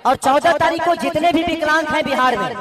और 14 तारीख को जितने भी विकलांग हैं बिहार में,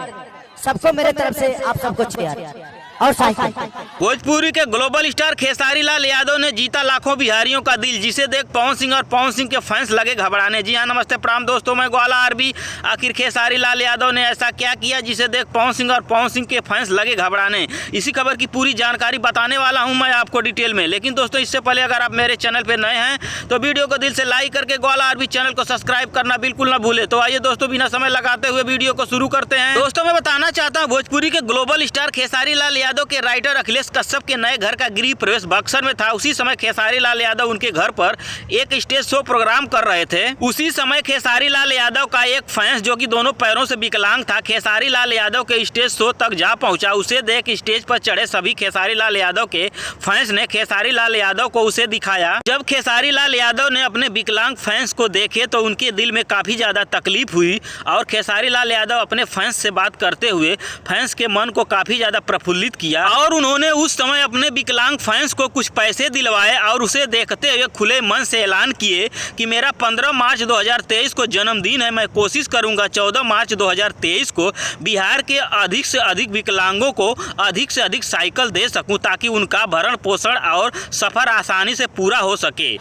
सबको मेरे तरफ से आप सबको चेयर और साइकिल। भोजपुरी के ग्लोबल स्टार खेसारी लाल यादव ने जीता लाखों बिहारियों का दिल, जिसे देख पवन सिंह और पवन सिंह के फैंस लगे घबराने। जी हाँ, नमस्ते प्रणाम दोस्तों, मैं ग्वाला आरबी। आखिर खेसारी लाल यादव ने ऐसा क्या किया जिसे देख पवन सिंह और पवन सिंह के फैंस लगे घबराने? इसी खबर की पूरी जानकारी बताने वाला हूं मैं आपको डिटेल में। लेकिन दोस्तों, इससे पहले अगर आप मेरे चैनल पर नए हैं तो वीडियो को दिल से लाइक करके ग्वाला आरबी चैनल को सब्सक्राइब करना बिल्कुल ना भूले। तो आइए दोस्तों, बिना समय लगाते हुए वीडियो को शुरू करते हैं। दोस्तों, मैं बताना चाहता हूँ, भोजपुरी के ग्लोबल स्टार खेसारी लाल यादव के राइटर अखिलेश कश्यप के नए घर का गृह प्रवेश बक्सर में था। उसी समय खेसारी लाल यादव उनके घर पर एक स्टेज शो प्रोग्राम कर रहे थे। उसी समय खेसारी लाल यादव का एक फैंस, जो कि दोनों पैरों से विकलांग था, खेसारी लाल यादव के स्टेज शो तक जा पहुंचा। उसे देख स्टेज पर चढ़े सभी खेसारी लाल यादव के फैंस ने खेसारी लाल यादव को उसे दिखाया। जब खेसारी लाल यादव ने अपने विकलांग फैंस को देखे तो उनके दिल में काफी ज्यादा तकलीफ हुई और खेसारी लाल यादव अपने फैंस से बात करते हुए फैंस के मन को काफी ज्यादा प्रफुल्लित किया और उन्होंने उस समय अपने विकलांग फैंस को कुछ पैसे दिलवाए और उसे देखते हुए खुले मन से ऐलान किए कि मेरा 15 मार्च 2023 को जन्मदिन है। मैं कोशिश करूंगा 14 मार्च 2023 को बिहार के अधिक से अधिक विकलांगों को अधिक से अधिक साइकिल दे सकूं, ताकि उनका भरण पोषण और सफर आसानी से पूरा हो सके।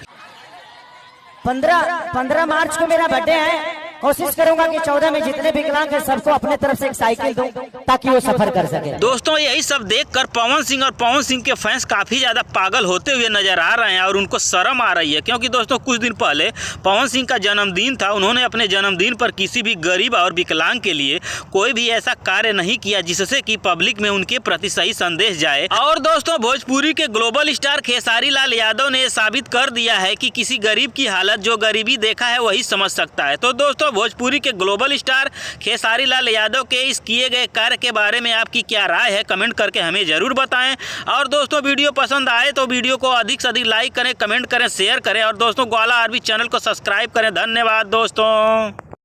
15 मार्च को मेरा बर्थडे है। कोशिश करूंगा कि 14 में जितने विकलांग हैं सबको अपने तरफ से एक साइकिल दूं ताकि वो सफर कर सके। दोस्तों, यही सब देखकर पवन सिंह और पवन सिंह के फैंस काफी ज्यादा पागल होते हुए नजर आ रहे हैं और उनको शर्म आ रही है, क्योंकि दोस्तों कुछ दिन पहले पवन सिंह का जन्मदिन था। उन्होंने अपने जन्मदिन पर किसी भी गरीब और विकलांग के लिए कोई भी ऐसा कार्य नहीं किया जिससे कि पब्लिक में उनके प्रति सही संदेश जाए। और दोस्तों, भोजपुरी के ग्लोबल स्टार खेसारी लाल यादव ने साबित कर दिया है कि किसी गरीब की हालत जो गरीबी देखा है वही समझ सकता है। तो दोस्तों, भोजपुरी के ग्लोबल स्टार खेसारी लाल यादव के इस किए गए कार्य के बारे में आपकी क्या राय है, कमेंट करके हमें जरूर बताएं। और दोस्तों, वीडियो पसंद आए तो वीडियो को अधिक से अधिक लाइक करें, कमेंट करें, शेयर करें और दोस्तों ग्वाला आरबी चैनल को सब्सक्राइब करें। धन्यवाद दोस्तों।